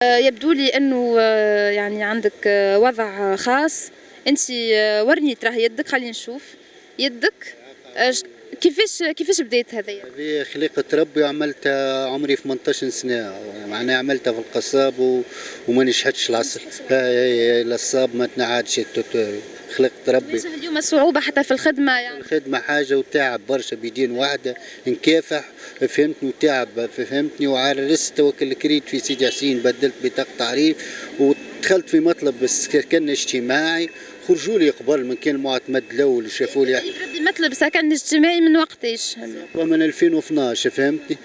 يبدو لي أنه يعني عندك وضع خاص. أنتِ ورّيني تراه يدك، خلّيني نشوف يدك. كيفاش بدات هذيا؟ هذه خليقة ربي وعملتها عمري 18 سنة، معناها عملتها في القصاب وما نجحتش القصاب ما تنعادش خلقة ربي. تواجه اليوم صعوبة حتى في الخدمة يعني؟ الخدمة حاجة وتعب برشا بيدين واحدة نكافح، فهمتني، وتعب فهمتني، وعرست توكل كريت في سيدي حسين، بدلت بطاقة تعريف ودخلت في مطلب سكن اجتماعي. خرجوا لي قبل من كان المعتمد الاول شافوا لي بدي مطلب سكن اجتماعي من وقتاش؟ من 2012 فهمتني.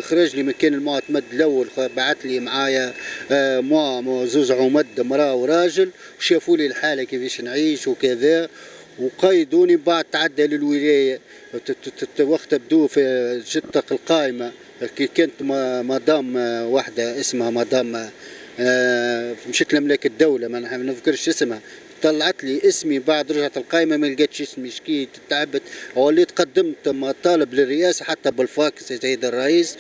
خرج لي من كان المعتمد الاول، بعث لي معايا زوز عمد مراه وراجل، وشافوا لي الحاله كيفاش نعيش وكذا، وقيدوني. بعد تعدى للولايه وقت بدو في جدة القائمه، كانت مدام واحده اسمها مدام مشيت لملاك الدوله ما نذكرش اسمها، طلعت لي اسمي بعد رجعت القائمه ما لقيتش اسمي، شكيت تعبت وليت قدمت مطالب للرئاسه حتى بالفاكس يا سيد الرئيس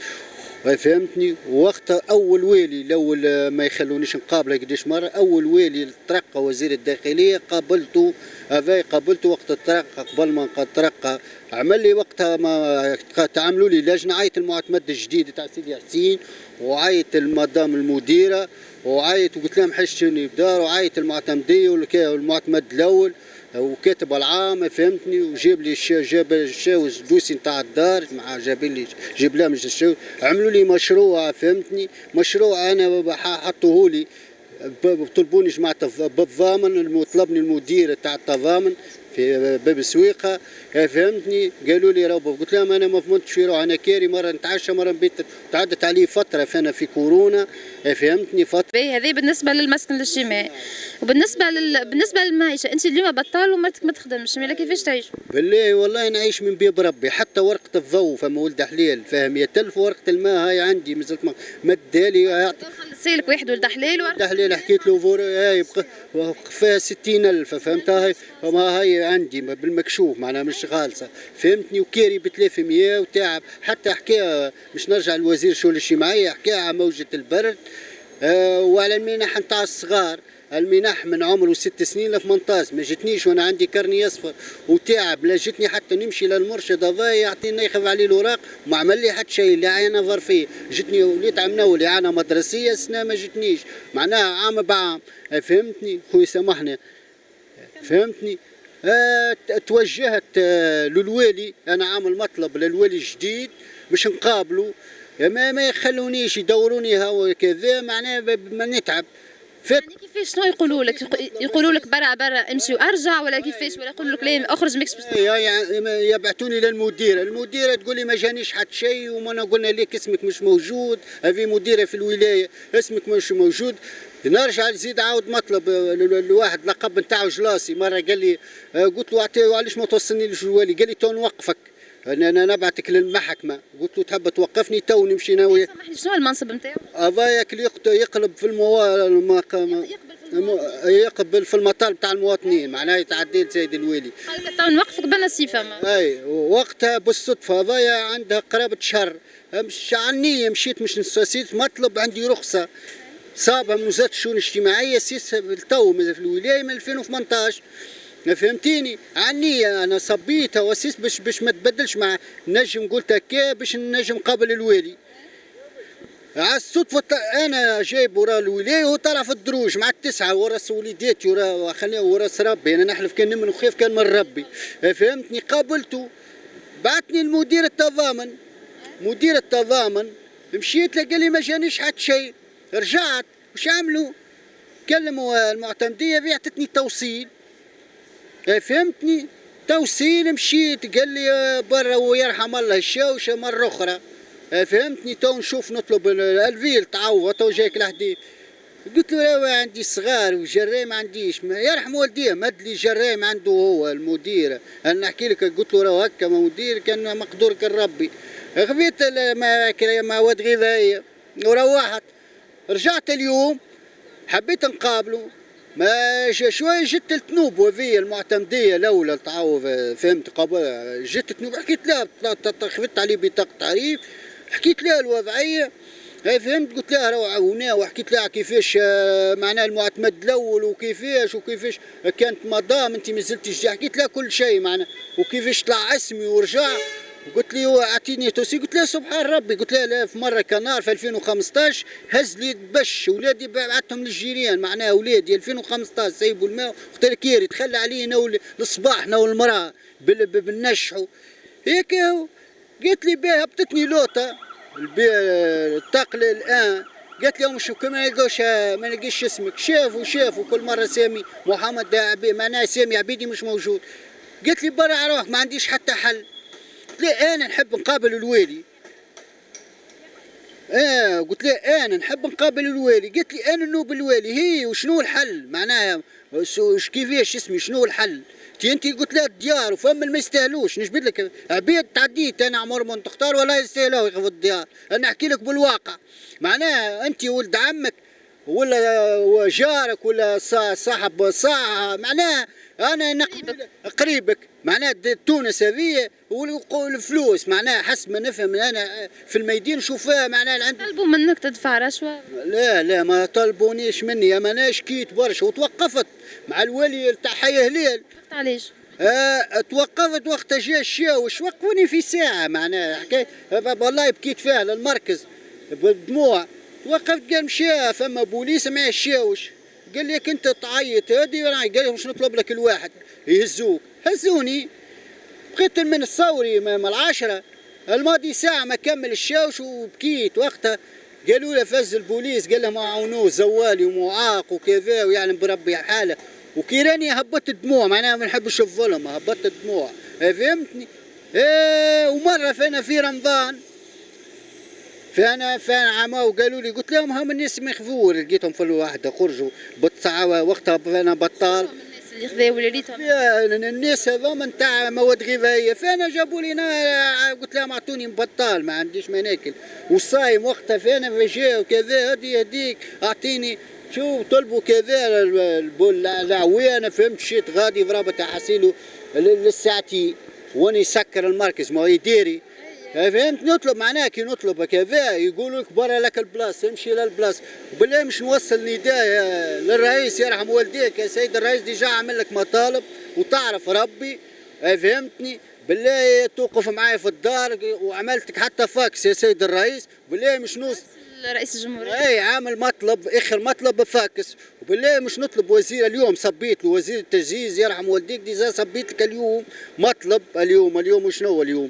فهمتني. وقت اول والي الاول ما يخلونيش نقابله قديش مره، اول والي ترقى وزير الداخليه قابلته، هذا قابلته وقت الترقى، قبل ما ترقى عمل لي وقتها ما تعملوا لي لجنه، عيط المعتمد الجديد تاع سيدي حسين وعيط المدام المديره وعيط وقلت لهم حشوني بدار، وعيط المعتمديه والمعتمد الاول وكاتب العام فهمتني، وجاب لي جاب الشاوز دوسي نتاع الدار مع جاب لهم الشاوز، عملوا لي مشروع فهمتني، مشروع انا حطوه لي، طلبوني جماعه بالضامن، طلبني المدير تاع التضامن في باب سويقه فهمتني، قالوا لي روبو، قلت لهم انا ما فهمتش في روح، انا كاري مره نتعشى مره نبيت، تعدت علي فتره فانا في كورونا فهمتني فتره. هذه بالنسبة للمسكن الاجتماعي. بالنسبة للمعيشة، أنت اليوم بطال ومرتك ما تخدمش، مالا كيفاش تعيش؟ بالله والله نعيش من بيب ربي، حتى ورقة الضوء فما ولد حليل فاهم يتلف، ورقة الماء هاي عندي مازلت مدالي خلصلك واحد ولد حليل ولد حليل، حكيت له هاي فيها 60,000 فهمتها، هاي ما هي عندي بالمكشوف معناها مش خالصة فهمتني، وكاري ب 300 وتعب، حتى حكاها مش نرجع للوزير الشؤون الاجتماعية، حكاها على موجة البرد وعلى المنح نتاع الصغار، المنح من عمره 6 سنين ل 18 ما جتنيش وانا عندي كرني اصفر وتعب، لا جتني حتى نمشي للمرشد هذا يعطيني ياخذ عليه الاوراق وما عمل لي حتى شيء، لا عينه ظرفيه جتني، وليت عام نول اعانه مدرسيه سنه ما جتنيش معناها عام بعام فهمتني. خويا سامحني فهمتني. توجهت للوالي، انا عامل مطلب للوالي الجديد باش نقابله، ما يخلونيش يدوروني هوا كذا معناها ما نتعب. يعني كيفاش شنو يقولوا لك؟ يقولوا لك برا امشي وارجع، ولا كيفاش، ولا يقولوا لك لا اخرج ماكش يبعثوني للمديره، المديره تقول لي ما جانيش حتى شيء، وما قلنا لك اسمك مش موجود، هذه مديره في الولايه اسمك مش موجود. نرجع نزيد عاود مطلب الواحد لقب نتاعو جلاسي، مره قال لي قلت له علاش ما توصلنيش الوالي، قال لي تو نوقفك انا نبعتك للمحكمه، قلت له تحب توقفني تو نمشي ناوي. سامحني شنو المنصب نتاعو؟ هذاك اللي يقلب في يقبل في المطالب تاع المواطنين معناها يتعدي لسيد الوالي. تو نوقفك بنصيفه اي وقتها بالصدفه هذايا عندها قرابه شهر، مش عني مشيت مش نسيت مطلب عندي رخصه صابها من وزاره الشؤون الاجتماعيه سيس تو في الولايه من 2018 فهمتيني، عني انا صبيتها وسيس باش ما تبدلش مع نجم، قلت هكا باش نجم قبل الوالي. على الصدفة أنا جايب ورا الولاية وطلع في الدروج مع التسعة ورا وليداتي ورا خلينا ورا ربي، أنا نحلف كان من وخاف كان من ربي فهمتني. قابلته بعتني المدير التضامن، مدير التضامن مشيت لقى لي ما جانيش حتى شيء، رجعت وش عملوا؟ كلموا المعتمدية بعتتني توصيل فهمتني، توصيل مشيت قال لي برا ويرحم الله الشاوشة مرة أخرى فهمتني، تو نشوف نطلب الفيل تعوض تو جايك الحديد، قلت له لا عندي صغار وجراي ما عنديش، ما يرحم والديه مد لي جراي عنده هو المدير، انا نحكي لك قلت له راه هكا مدير كان مقدور كان ربي، غفيت مواد غذائيه وروحت، رجعت اليوم حبيت نقابله ما شويه جت التنوب وذي المعتمديه الاولى تعوض فهمت، قبل جت تنوب حكيت لا خفت عليه بطاقه تعريف، حكيت لها الوضعيه هاي فهمت. قلت لها روعة عاوناه وحكيت لها كيفاش معناها المعتمد الاول وكيفاش كانت مدام انت ما زلتش حكيت لها كل شيء معناها وكيفاش طلع اسمي ورجع. قلت لي هو اعطيني توصي. قلت لها سبحان ربي. قلت لها لا في مره كنار في 2015 هز لي بش ولادي بعثتهم للجيران معناها ولادي 2015 سيبوا الماء. قلت لها كيري تخلى علينا الصباح انا والمراه بالنشحوا هيك. قالت لي باه هبطتني لوطه التقل الان. قالت لهم شو كمان ما نلقيش اسمك. شافوا كل مره سامي محمد معناها سامي عبيدي مش موجود. قالت لي برا على روحك ما عنديش حتى حل. قلت لها انا نحب نقابل الوالي. قلت لها انا نحب نقابل الوالي. قالت لي انا نوب الوالي. هي وشنو الحل معناها كيفاش اسمي شنو الحل انت. قلت لها الديار وفما ما يستاهلوش نجبد لك عبيد تعديت انا عمرهم تختار ولا يستاهلوا يخفوا الديار. انا احكي لك بالواقع معناها انت ولد عمك ولا جارك ولا صاحب ساعه معناها انا قريبك معناها تونس هذه والفلوس معناها حسب ما نفهم انا في الميدان نشوفها معناها عندهم. طلبوا منك تدفع رشوه؟ لا ما طلبونيش مني. انا شكيت برشا وتوقفت مع الولي تاع حي هلال. علاش؟ توقفت وقت جا الشاوش وقفوني في ساعه معناها حكايه والله بكيت فيها للمركز بدموع. توقفت قال مشى فما بوليس مع الشاوش قال لي انت تعيط هادي. قال لي مش نطلب لك الواحد يهزوك. هزوني بقيت من الصوري من العشرة الماضي ساعة ما كمل الشاوش وبكيت وقتها. قالوا له فز البوليس قال لهم عاونوه زوالي ومعاق وكذا ويعلم بربي حاله. وكيراني هبطت الدموع معناها ما نحبش الظلم هبطت الدموع فهمتني. ومرة فانا في رمضان فانا عماو قالوا لي قلت لهم هم الناس ما يخفوا لقيتهم في الوحده خرجوا بالساعه وقتها انا بطال. الناس اللي خذاو اللي ريتهم الناس هذوما نتاع مواد غذائيه فانا جابوا لي قلت لهم اعطوني بطال ما عنديش ما ناكل والصايم وقتها فانا فجاه وكذا هذيك اعطيني شو طلبوا كذا العوانه فهمت شيت غادي في رابط حاسيلو للساعتين وانا يسكر المركز ما هو يديري فهمت. نطلب معناها كي نطلب كذا يقولوا لك برا لك البلاص امشي للبلاص. وبالله مش نوصل نداء للرئيس يرحم والديك يا سيد الرئيس ديجا عمل لك مطالب وتعرف ربي فهمتني. بالله توقف معايا في الدار وعملتك حتى فاكس يا سيد الرئيس. بالله مش نوصل رئيس الجمهورية عامل مطلب اخر مطلب بفاكس. وبالله مش نطلب وزير اليوم صبيت له وزير التجهيز يرحم والديك ديجا صبيت لك اليوم مطلب اليوم شنو اليوم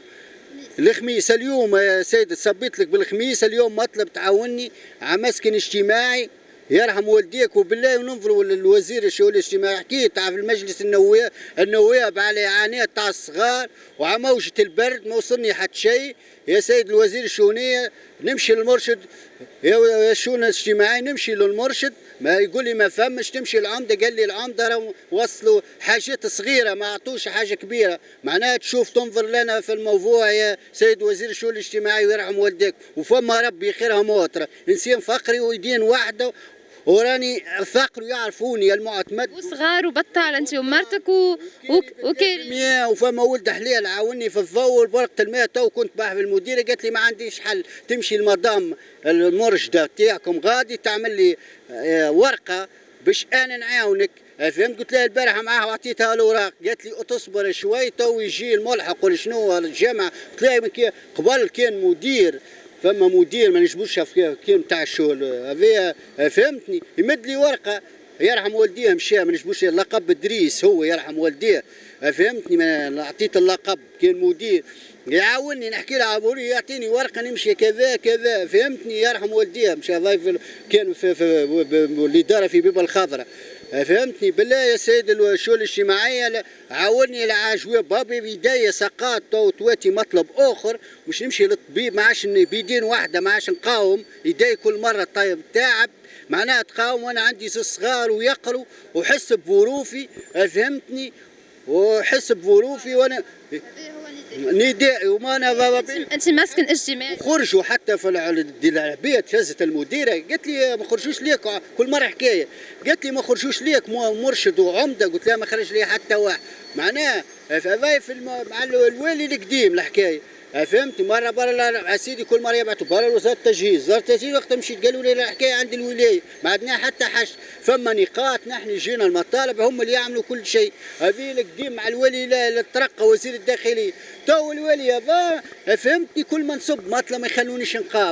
الخميس اليوم يا سيد صبيت لك بالخميس اليوم مطلب تعاوني على مسكن اجتماعي يرحم والديك. وبالله وننظروا للوزير الشؤون الاجتماعي حكيت في المجلس النواب على اعانات تاع الصغار وعلى موجة البرد ما وصلني حتى شيء يا سيد الوزير الشؤونية. نمشي للمرشد يا الشؤون الاجتماعي نمشي للمرشد ما يقول لي ما فهمش. تمشي العمده قال لي العمده راهم وصلوا حاجات صغيره ما عطوش حاجه كبيره معناها تشوف تنظر لنا في الموضوع يا سيد وزير الشؤون الاجتماعي ويرحم والديك. وفما ربي خيرها موتره انسان فقري ويدين واحده وراني فقر يعرفوني المعتمد وصغار وبطال انت ومرتك وكيري وفما ولد حليل عاوني في الضوء ورقه الماء تو كنت باح في المديره قالت لي ما عنديش حل تمشي المدام المرشده تاعكم غادي تعمل لي ورقه باش انا نعاونك فهمت. قلت لها البارحه معاها وعطيتها الاوراق قالت لي تصبر شوي تو يجي الملحق ولا شنو الجامعه. قلت لها قبل كان مدير فما مدير ما نجبوش كان نتاع الشغل هذايا فهمتني يمد لي ورقه يرحم والديه مشى ما نجبوش لقب ادريس هو يرحم والديه فهمتني ما عطيت اللقب كان مدير يعاونني نحكي له عبوري يعطيني ورقه نمشي كذا كذا فهمتني يرحم والديه مشى ضايف كان في الاداره في بيبه الخضراء فهمتني. بالله يا سيد الشؤون الاجتماعيه عاوني العجوه بابي بدايه سقاط تواتي مطلب اخر مش نمشي للطبيب ما عادش بيدين واحده ما عادش نقاوم يدي كل مره طيب تعب معناها تقاوم وانا عندي صغار ويقروا وحس بظروفي فهمتني وحس بظروفي وانا ندائي وما انا انت ماسكن اجتماعي. خرجوا حتى في البيت فازت المديره قالت لي ما خرجوش ليك كل مره حكايه قالت لي ما خرجوش ليك مرشد وعمده. قلت لها ما خرج لي حتى واحد معناها في مع الوالي القديم الحكايه فهمتي مره برا سيدي كل مره يبعثوا برا وزاره التجهيز، وزاره التجهيز وقت مشيت قالوا لي الحكايه عند الولايه، ما عندنا حتى حش، فما نقاط نحن جينا المطالب هم اللي يعملوا كل شيء، هذه القديم مع الولي ترقى وزير الداخليه، تو الولي فهمتي كل ما نصب مطلب ما يخلونيش نقابل.